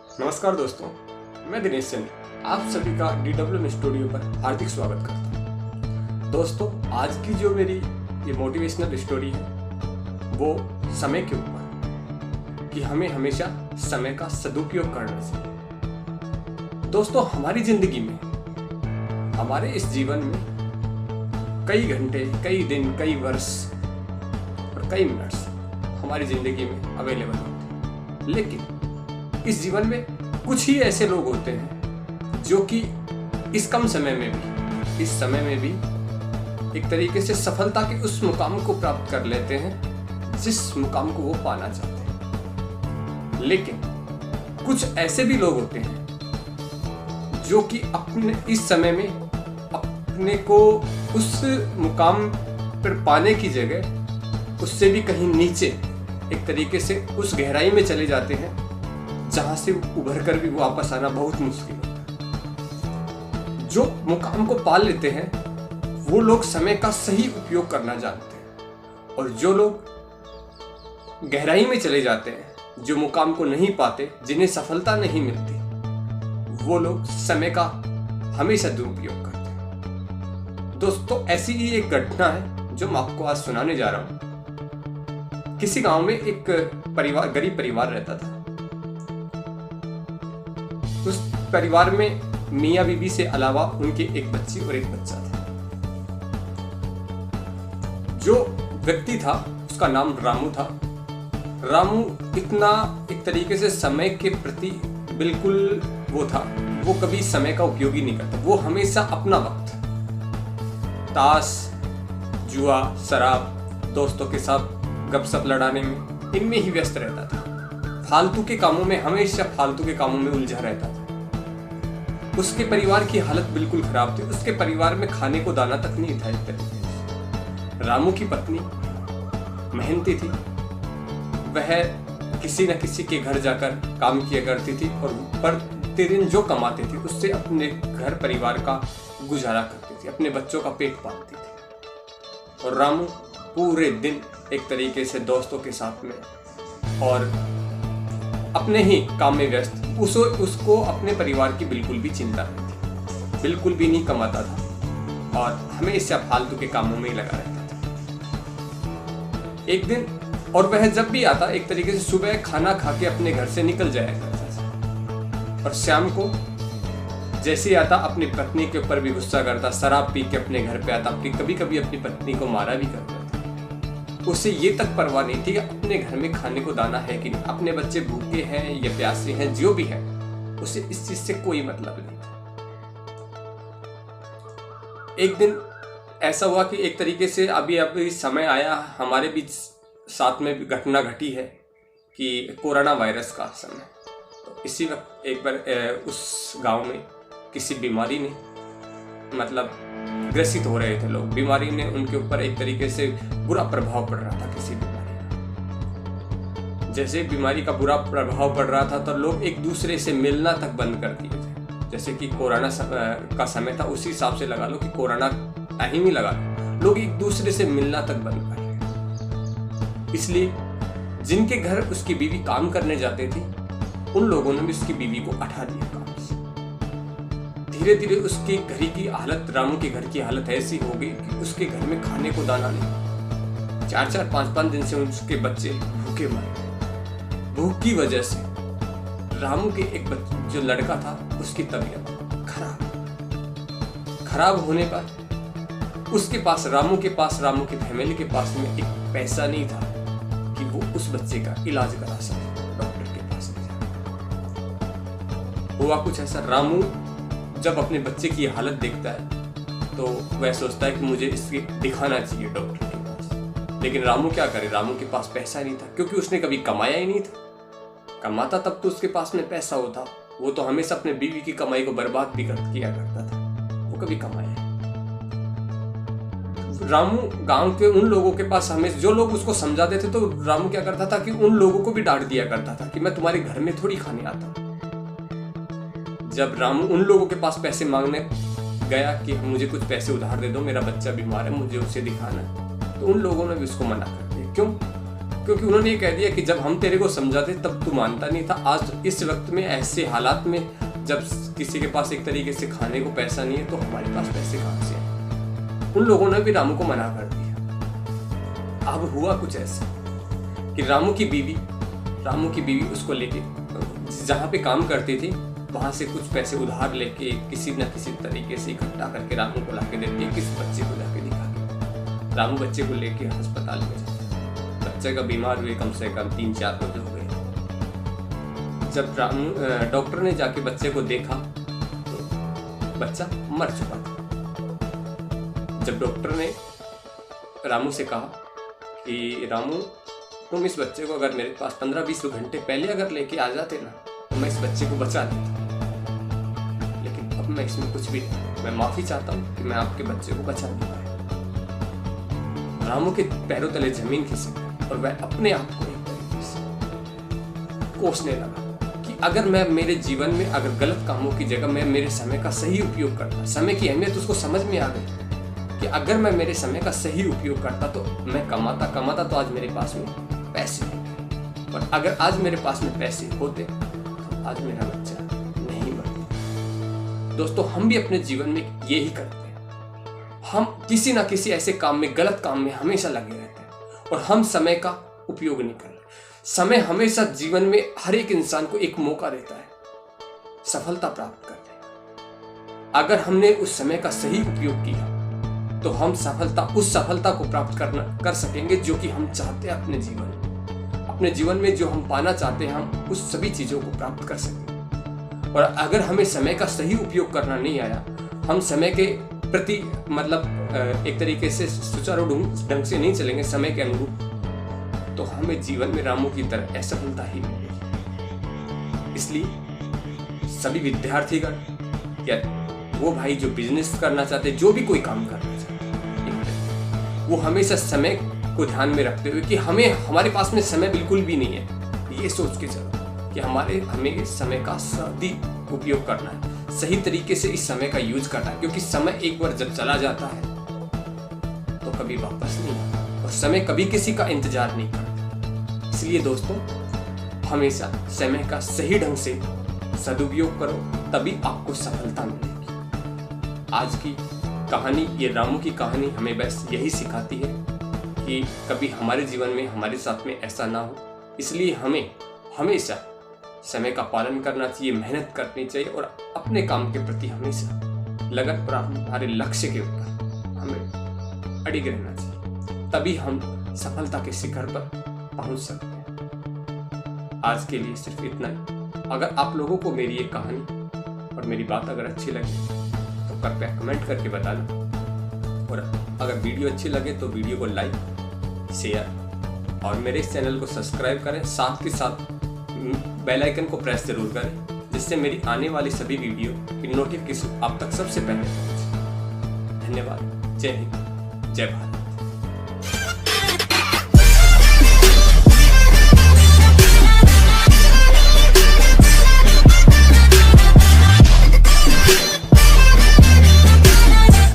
नमस्कार दोस्तों, मैं दिनेश सिंह आप सभी का DWM स्टूडियो पर हार्दिक स्वागत करता हूँ। दोस्तों, आज की जो मेरी ये मोटिवेशनल स्टोरी है वो समय के ऊपर कि हमें हमेशा समय का सदुपयोग करना चाहिए। दोस्तों, हमारी जिंदगी में, हमारे इस जीवन में कई घंटे, कई दिन, कई वर्ष और कई मिनट्स हमारी जिंदगी में अवेलेबल होते हैं, लेकिन इस जीवन में कुछ ही ऐसे लोग होते हैं जो कि इस कम समय में भी, इस समय में भी एक तरीके से सफलता के उस मुकाम को प्राप्त कर लेते हैं जिस मुकाम को वो पाना चाहते हैं। लेकिन कुछ ऐसे भी लोग होते हैं जो कि अपने इस समय में अपने को उस मुकाम पर पाने की जगह उससे भी कहीं नीचे एक तरीके से उस गहराई में चले जाते हैं जहां से उभर कर भी वापस आना बहुत मुश्किल होता है। जो मुकाम को पा लेते हैं वो लोग समय का सही उपयोग करना जानते हैं, और जो लोग गहराई में चले जाते हैं, जो मुकाम को नहीं पाते, जिन्हें सफलता नहीं मिलती, वो लोग समय का हमेशा दुरुपयोग करते हैं। दोस्तों, ऐसी ही एक घटना है जो मैं आपको आज सुनाने जा रहा हूं। किसी गांव में एक परिवार, गरीब परिवार रहता था। उस परिवार में मियाँ बीबी से अलावा उनके एक बच्ची और एक बच्चा था। जो व्यक्ति था उसका नाम रामू था। रामू इतना एक तरीके से समय के प्रति बिल्कुल वो था, वो कभी समय का उपयोग ही नहीं करता। वो हमेशा अपना वक्त ताश, जुआ, शराब, दोस्तों के साथ गपशप लड़ाने में, इनमें ही व्यस्त रहता था। फालतू के कामों में, हमेशा फालतू के कामों में उलझा रहता था। उसके परिवार की हालत बिल्कुल खराब थी। उसके परिवार में खाने को दाना तक नहीं था एक तरीके से। रामू की पत्नी मेहनती थी। वह किसी न किसी के घर जाकर काम किया करती थी और प्रतिदिन जो कमाती थी उससे अपने घर परिवार का गुजारा करती थी, अपने बच्चों का पेट पालती थी। और रामू पूरे दिन एक तरीके से दोस्तों के साथ में और अपने ही काम में व्यस्त, उसको अपने परिवार की बिल्कुल भी चिंता नहीं थी, बिल्कुल भी नहीं कमाता था और हमेशा फालतू के कामों में ही लगा रहता था। एक दिन, और वह जब भी आता एक तरीके से सुबह खाना खा के अपने घर से निकल जाया करता था, और शाम को जैसे ही आता अपनी पत्नी के ऊपर भी गुस्सा करता, शराब पी के अपने घर पे आता, कभी कभी अपनी पत्नी को मारा भी करता था। उसे ये तक परवाह नहीं थी कि अपने घर में खाने को दाना है कि नहीं, अपने बच्चे भूखे हैं या प्यासे हैं, जो भी है, उसे इस चीज से कोई मतलब नहीं था। एक दिन ऐसा हुआ कि एक तरीके से अभी समय आया, हमारे बीच साथ में भी घटना घटी है कि कोरोना वायरस का समय। तो इसी वक्त एक बार उस गांव में किसी बीमारी ने, मतलब ग्रसित हो रहे थे लोग, बीमारी ने उनके ऊपर एक तरीके से बुरा प्रभाव पड़ रहा था। किसी बीमारी का जैसे बीमारी का बुरा प्रभाव पड़ रहा था तो लोग एक दूसरे से मिलना तक बंद कर दिए थे। जैसे कि कोरोना का समय था, उसी हिसाब से लगा लो कि कोरोना टाइम ही लगा लो, लोग एक दूसरे से मिलना तक बंद कर रहे। इसलिए जिनके घर उसकी बीवी काम करने जाते थी, उन लोगों ने भी उसकी बीवी को हटा दिया काम से। धीरे धीरे उसके घर की हालत, रामू के घर की हालत ऐसी हो गई कि उसके घर में खाने को दाना नहीं। 4-4, 5-5 दिन से उसके बच्चे भूखे मरे। भूख की वजह से रामू के एक जो लड़का था उसकी तबीयत खराब होने पर उसके पास, रामू की फैमिली के पास में एक पैसा नहीं था कि वो उस बच्चे का इलाज करा सके, डॉक्टर के पास ले जाए। हुआ कुछ ऐसा, रामू जब अपने बच्चे की हालत देखता है तो वह सोचता है कि मुझे इसके दिखाना चाहिए डॉक्टर के पास। लेकिन रामू क्या करे, रामू के पास पैसा नहीं था, क्योंकि उसने कभी कमाया ही नहीं था। कमाता तब तो उसके पास में पैसा होता, वो तो हमेशा अपने बीवी की कमाई को बर्बाद भी किया करता था, वो कभी कमाया। रामू गांव के उन लोगों के पास, हमें जो लोग उसको समझाते थे, तो रामू क्या करता था कि उन लोगों को भी डांट दिया करता था कि मैं तुम्हारे घर में थोड़ी खाने आता हूं। जब रामू उन लोगों के पास पैसे मांगने गया कि मुझे कुछ पैसे उधार दे दो, मेरा बच्चा बीमार है, मुझे उसे दिखाना है, तो उन लोगों ने भी उसको मना कर दिया। क्यों? क्योंकि उन्होंने ये कह दिया कि जब हम तेरे को समझाते तब तू मानता नहीं था, आज इस वक्त में ऐसे हालात में जब किसी के पास एक तरीके से खाने को पैसा नहीं है तो हमारे पास पैसे कहाँ से हैं। उन लोगों ने भी रामू को मना कर दिया। अब हुआ कुछ ऐसा कि रामू की बीवी उसको लेके जहाँ पे काम करती थी वहां से कुछ पैसे उधार लेके किसी न किसी तरीके से इकट्ठा करके रामू को लाके देती है, किस बच्चे को लाके दिखा। रामू बच्चे को लेके अस्पताल में जाता है। बच्चे का बीमार हुए कम से कम 3-4 रोज हो गए। जब डॉक्टर ने जाके बच्चे को देखा तो बच्चा मर चुका था। जब डॉक्टर ने रामू से कहा कि रामू तुम इस बच्चे को अगर मेरे पास 15-20 घंटे पहले अगर लेके आ जाते ना तो मैं इस बच्चे को बचा लेता, लेकिन अब मैं इसमें कुछ भी नहीं, मैं माफी चाहता हूँ कि मैं आपके बच्चे को बचा नहीं पाया। रामू के पैरों तले जमीन खिसक और वह अपने आप को एक तरीके से कोसने लगा कि अगर मैं मेरे जीवन में अगर गलत कामों की जगह मैं मेरे समय का सही उपयोग करता, समय की अहमियत उसको समझ में आ गई कि अगर मैं मेरे समय का सही उपयोग करता तो मैं कमाता तो आज मेरे पास में पैसे होते, और अगर आज मेरे पास में पैसे होते तो आज मेरा बच्चा नहीं मरता। दोस्तों, हम भी अपने जीवन में यही करते हैं। हम किसी ना किसी ऐसे काम में, गलत काम में हमेशा लगे रहते हैं और हम समय का उपयोग नहीं कर रहे। समय हमेशा जीवन में हर एक इंसान को एक मौका देता है सफलता प्राप्त करने का। अगर हमने उस समय का सही उपयोग किया तो हम उस सफलता को प्राप्त कर सकेंगे जो कि हम चाहते हैं अपने जीवन में जो हम पाना चाहते हैं, हम उस सभी चीजों को प्राप्त कर सकेंगे। और अगर हमें समय का सही उपयोग करना नहीं आया, हम समय के प्रति एक तरीके से सुचारू ढंग से नहीं चलेंगे समय के अनुरूप, तो हमें जीवन में रामू की तरह असफलता ही मिलेगी। इसलिए सभी विद्यार्थीगण या वो भाई जो बिजनेस करना चाहते, जो भी कोई काम करना चाहते, वो हमेशा समय को ध्यान में रखते हुए कि हमारे पास में समय बिल्कुल भी नहीं है, ये सोच के चलो कि हमें समय का सही उपयोग करना है, सही तरीके से इस समय का यूज करना है, क्योंकि समय एक बार जब चला जाता है तो कभी वापस नहीं आता और समय कभी किसी का इंतजार नहीं करता। इसलिए दोस्तों, हमेशा समय का सही ढंग से सदुपयोग करो, तभी आपको सफलता मिलेगी। आज की कहानी, ये रामू की कहानी हमें बस यही सिखाती है कि कभी हमारे जीवन में हमारे साथ में ऐसा ना हो। इसलिए हमें हमेशा समय का पालन करना चाहिए, मेहनत करनी चाहिए और अपने काम के प्रति हमेशा लगन और हमारे लक्ष्य के ऊपर हमें अड़िग रहना चाहिए, तभी हम सफलता के शिखर पर पहुंच सकते हैं। आज के लिए सिर्फ इतना ही। अगर आप लोगों को मेरी ये कहानी और मेरी बात अगर अच्छी लगी तो कृपया कमेंट करके बताना, और अगर वीडियो अच्छी लगे तो वीडियो को लाइक, शेयर और मेरे इस चैनल को सब्सक्राइब करें। साथ के साथ बेल आइकन को प्रेस जरूर करें, जिससे मेरी आने वाली सभी वीडियो की नोटिफिकेशन आप तक सबसे पहले पहुंचे। धन्यवाद। जय हिंद, जय भारत।